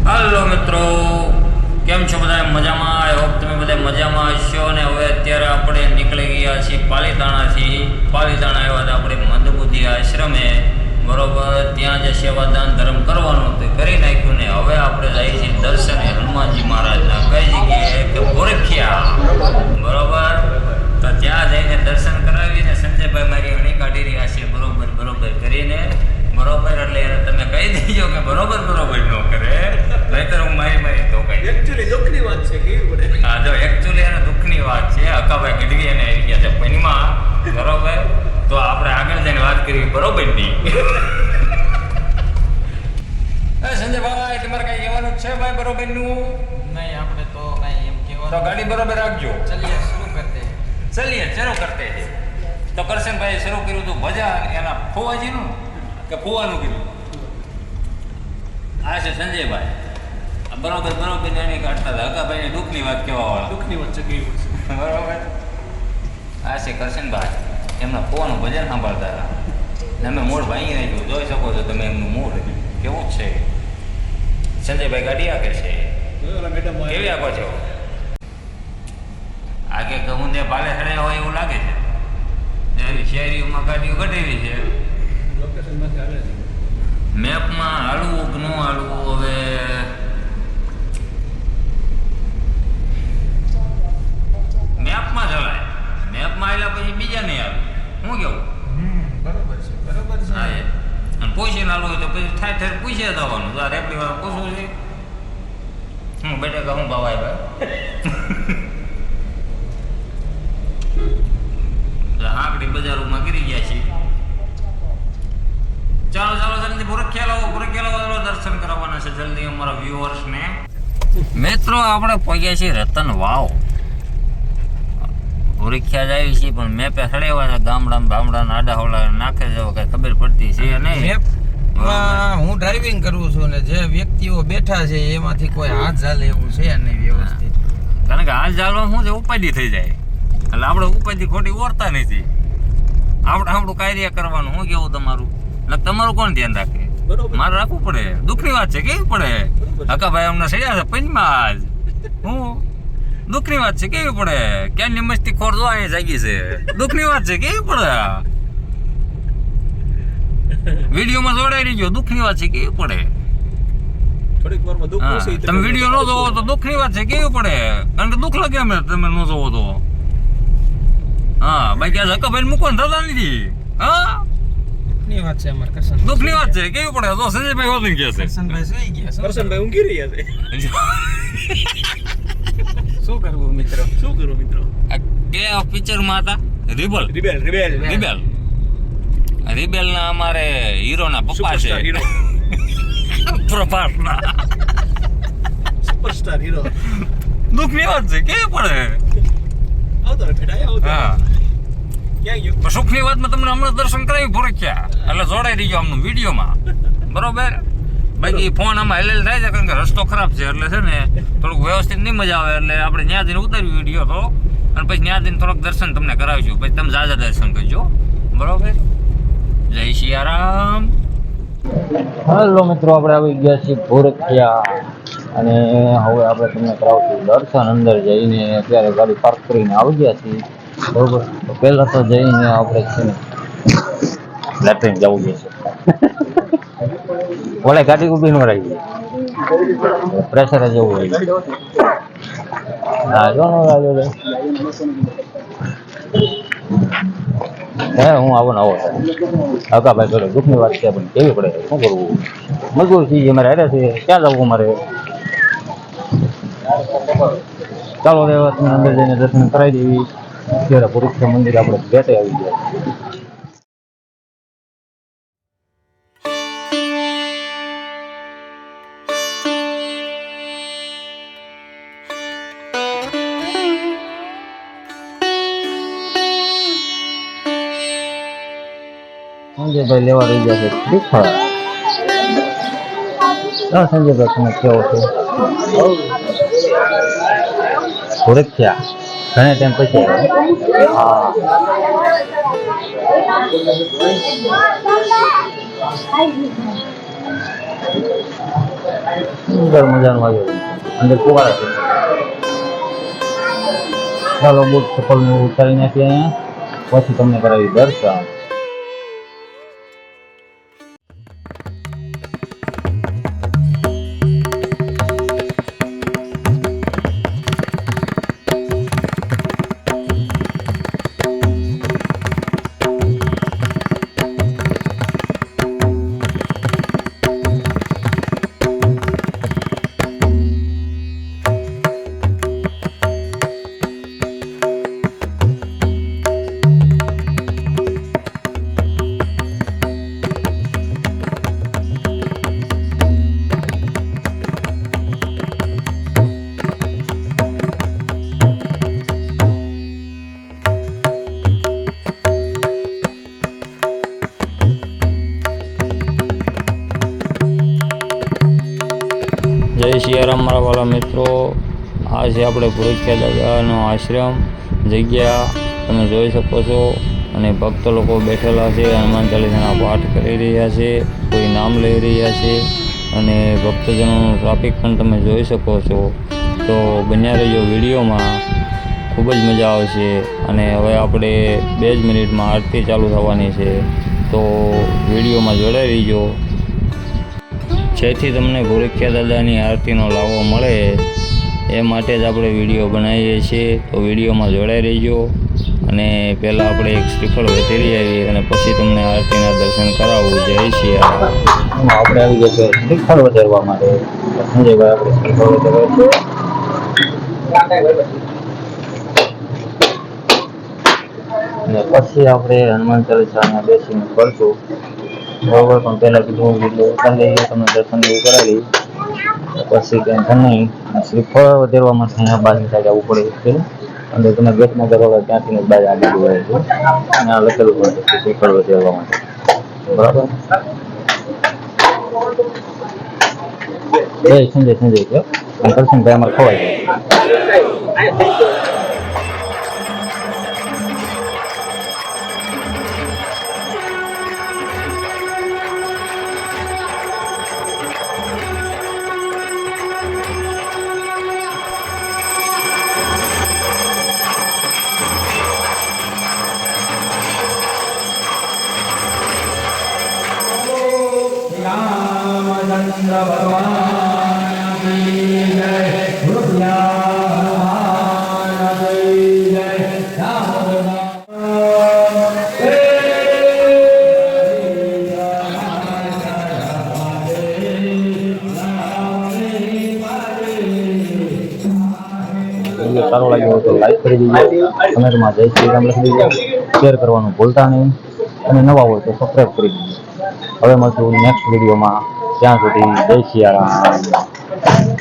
હાલો મિત્રો, કેમ છો બધા? મજામાં? આઈ હોપ તમે બધા મજામાં હશો. અને હવે અત્યારે આપણે નીકળી ગયા છીએ પાલીતાણાથી. પાલીતાણા આવ્યા હતા આપણે મંદબુદ્ધિ આશ્રમે, બરોબર. ત્યાં જે સેવાદાન ધર્મ કરવાનું તે કરી નાખ્યું ને હવે આપણે જઈએ છીએ દર્શને હનુમાનજી મહારાજના. કઈ જગ્યાએ? કે ભોરખિયા, બરોબર. તો ત્યાં જઈને દર્શન કરાવીને સંજયભાઈ મારી અણી કાઢી રહ્યા છે, બરોબર બરોબર કરીને, બરોબર. એટલે એને તમે કહી દેજો કે બરોબર બરોબર ન કરે, નહીતર હું મારી તો કઈ એકચ્યુઅલી દુઃખની વાત છે કેવી પડે. હા, જો એકચ્યુઅલી એને દુઃખની વાત છે. અકાભાઈ ગઢવી એને આવી ગયા છે પનમાં, બરોબર. તો આપણે આગળ જઈને વાત કરવી બરોબરની. સંજયભાઈ તમારે કઈ કહેવાનું છે ભાઈ બરોબરનું? નહીં, આપણે તો કઈ એમ તો કહેવાનું. ગાડી બરોબર રાખજો. ચલીએ શરૂ કરતે. ચલીએ શરૂ કરતે છે. તો કરશનભાઈ શરૂ કર્યું હતું ભજા એના ફુવાજીનું કે ફુવાનું કીધું? આ છે સંજયભાઈ, આ બરોબર બરોબર એની કાઢતા હતા. હકાભાઈને દુઃખની વાત કહેવા વાળા. દુઃખની વાત છે કેવી પડશે. બરોબર. આ છે કરશનભાઈ, એમના ફુવાનું ભજન સાંભળતા હતા. ને અમે મૂળ ભાંગી નાખ્યું. જોઈ શકો છો તમે એમનું મૂળ કેવું જ છે. સંજયભાઈ ગાડી આકે છે કેવી આપો છો? આગે ગમું તે ભાલે ચડ્યા હોય એવું લાગે છે. એવી શહેરીઓમાં ગાડીઓ કઢેવી છે. મેપમાં હાલવું કે ન હાલવું હવે મેપમાં ચલાય. મેપમાં આવેલા પછી બીજા નહીં આવે. શું કેવું? બરોબર છે, બરોબર છે. હા, અને પૂછીને હાલવું હોય તો પછી થાય થાય પૂછે જવાનું. તો આ રેપડી વાળા પૂછવું છે હું બેટા હું ભાવાય ભાઈ. આંકડી બજારોમાં ગીરી ગયા છીએ. ચાલો ચાલો જલ્દી ભોરખિયા લાવો દર્શન કરાવવાના છે જલ્દી અમારા વ્યુઅર્સને. મિત્રો આપણે પહોંચ્યા છીએ રતન વાવ. ભોરખિયા જાય છે પણ મેપે સડેવા ગામડા આડા હોડા નાખે છે, કઈ ખબર પડતી છે નહીં. મેપમાં હું ડ્રાઇવિંગ કરું છું ને જે વ્યક્તિઓ બેઠા છે એમાંથી કોઈ હાથ ચાલે એવું છે નહીં વ્યવસ્થિત. કારણ કે હાલ ચાલવા શું છે ઉપાધિ થઈ જાય. એટલે આપણે ઉપાધિ ખોટી ઓરતા નથી. આપણું કાર્ય કરવાનું. શું કેવું તમારું? એટલે તમારું કોણ ધ્યાન રાખે? મારે રાખવું પડે. દુઃખની વાત છે કેવી પડે. હકાભાઈ અમને સડ્યા છે પંચમાં જ. હું દુઃખની વાત છે કેવી પડે. ક્યાંની મસ્તી ખોર જો અહીં જાગી છે. દુઃખની વાત છે કેવી પડે. વિડીયોમાં જોડાઈ રહીજો. દુઃખની વાત છે કેવી પડે. તમે વિડીયો ન જોવો તો દુઃખની વાત છે કેવી પડે. કારણ કે દુઃખ લાગે અમે તમે ન જોવો તો. હા, બાકી આ હકાભાઈ મૂકો ને થતા નથી. હા, દુઃખની વાત છે અમાર કરશન. દુઃખની વાત છે કેવી પડે. તો સંજયભાઈ હોતું કે છે કરશનભાઈ સુઈ ગયા. કરશનભાઈ ઊંઘી રહ્યા છે. શું કરવું મિત્રો? શું કરો મિત્રો? આ કે પિક્ચરમાં હતા રિબલ ના અમારે હીરોના પપ્પા છે. Superstar hero. પ્રભાસના. Superstar hero. દુઃખની વાત છે કેવી પડે. આવતો રે બેટા, આવતો. હા, ક્યાં ગયો? પણ સુખની વાતમાં તમને હમણાં દર્શન કરાવી ભોરખ્યા એટલે જોડાઈ રહીજો આમનું વિડીયોમાં, બરોબર. બાકી ફોન આમાં હેલેલ થાય છે કારણ કે રસ્તો ખરાબ છે એટલે છે ને થોડુંક વ્યવસ્થિત નહીં મજા આવે. એટલે આપણે ત્યાં જઈને ઉતાર્યું વિડીયો તો, અને પછી ત્યાં જઈને થોડોક દર્શન તમને કરાવીશું. પછી તમે જાજા દર્શન કરજો, બરોબર. જય સિયારામ. હાલો મિત્રો, આપણે આવી ગયા છીએ ભોરખિયા અને હવે આપણે તમને કરાવશું દર્શન. અંદર જઈને અત્યારે ગાડી પાર્ક કરીને આવી ગયા છીએ, બરોબર. તો પહેલાં તો જઈને આપણે છે ને લેટ્રિન જવું જશે. ઓલે ગાડી ઊભી ન રહી, પ્રેશર જ એવું હોય. હા, જો નો લાગ્યો હે હું આવો ને આવો હકાભાઈ જોડે દુઃખની વાત છે પણ કેવી પડે. શું કરવું? મજબૂર છીએ અમારે હારે છે. ક્યાં જવું અમારે? ચાલો હવે તમને અંદર જઈને દર્શન કરાવી દેવી. અત્યારે ભોરખિયા મંદિર આપણે ભેટે આવી ગયા. સંજયભાઈ લેવા રહી ગયા છે શ્રીફળ. સંજયભાઈ તમે કેવો છો? ભોરખિયા ઘણા ટાઈમ પછી આવ્યા. હા, સુંદર મજાનું આવ્યું અંદર કુવાડા છે. ચાલો બુટ ચપ્પલનું ઉતારી નાખીએ અહીંયા, પછી તમને કરાવી દર્શન. જય સિયારામ મારા વાલા મિત્રો. આ છે આપણે ભુરખિયા દાદાનો આશ્રમ. જગ્યા તમે જોઈ શકો છો અને ભક્ત લોકો બેઠેલા છે, હનુમાન ચાલીસાના પાઠ કરી રહ્યા છે, કોઈ નામ લઈ રહ્યા છે અને ભક્તજનોનું ટ્રાફિક પણ તમે જોઈ શકો છો. તો બન્યા રહેજો વિડીયોમાં, ખૂબ જ મજા આવશે. અને હવે આપણે 2 જ મિનિટમાં આરતી ચાલુ થવાની છે, તો વિડીયોમાં જોડાઈ રહીજો. જેથી તમને ભુરખિયા દાદાની આરતીનો લાવો મળે એ માટે જ આપણે વિડીયો બનાવીએ છીએ. તો વિડીયોમાં જોડાઈ રહીજો. અને પહેલાં આપણે એક શ્રીફળ વધેરી આવીએ અને પછી તમને આરતીના દર્શન કરાવવું. જય સિયારામ. આપણે આવી ગયા છે શ્રીફળ વધારવા માટે. સંજયભાઈ આપણે શ્રીફળ વધારવા છે. અને પછી આપણે હનુમાન ચાલીસામાં બેસીને કરશું બરાબર. પણ પહેલાં કીધું વિડીયો ઉતારી લઈએ, તમને દર્શન એવું કરાવી. પછી ટેન્શન નહીં. શ્રીફળ વધારવા માટે અહીંયા બહારની સાઈડ આવવું પડે છે. અને તમે ગેટમાં કરો ત્યાંથી બહાર આગળ જોવાય છે. અને આ લખેલું પણ છે શ્રીફળ વધારવા માટે બરાબર. સંજય છે કરશનભાઈ અમારે ખવાય છે. રામચંદ્ર ભગવાન કી જય, ભગવાન કી જય, રામ સારો લાગ્યો તો લાઈક કરી દીજો, કમેન્ટમાં જય શ્રી રામ લખી દીજો, શેર કરવાનું ભૂલતા નહીં અને નવા હોય તો સબસ્ક્રાઈબ કરી દીજો. હવે મળશું નેક્સ્ટ વિડીયોમાં. ત્યાં સુધી જય સિયારામ.